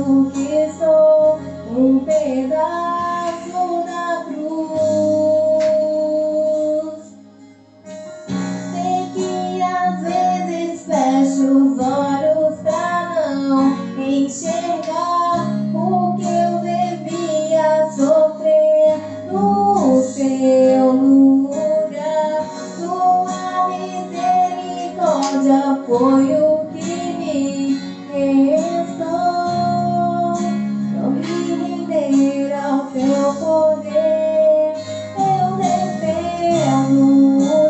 reconheço que sou um pedaço da cruz. Sei que às vezes fecho os olhos pra não enxergar o que eu devia sofrer no seu lugar. Tua misericórdia foi o que me restou. Não me render ao teu poder, eu dependo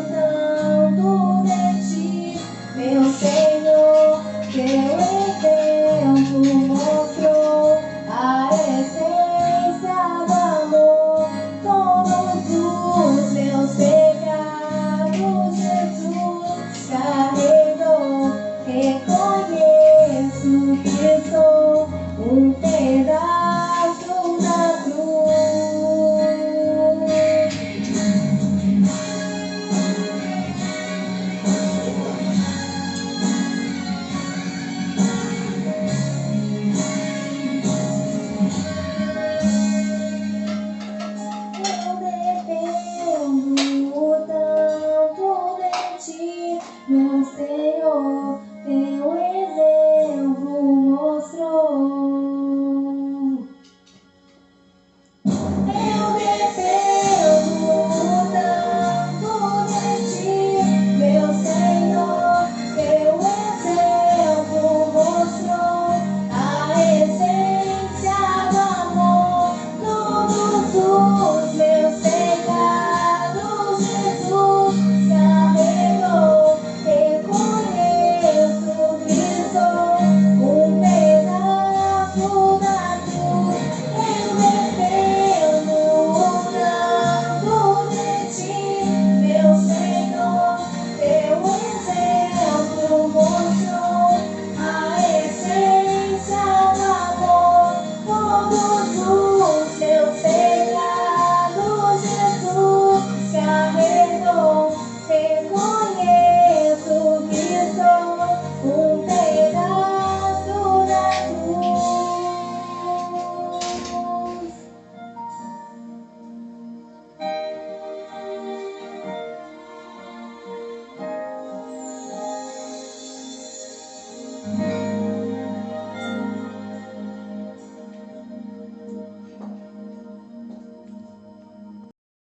tanto de ti, meu Senhor. Teu exemplo mostrou a essência do amor. Todos os meus pecados Jesus carregou. Reconheço que sou um pedaço da cruz. Eu dependo tanto de ti, meu Senhor. Teu exemplo mostrou. Eu dependo tanto de ti, meu Senhor. Teu exemplo mostrou a essência do amor. Todos os meus pecados Jesus carregou. Reconheço que sou um pedaço da cruz. Eu dependo tanto de ti, meu Senhor. Teu exemplo mostrou a essência do amor. Todos os meus pecados Jesus carregou. Reconheço que sou um pedaço da cruz.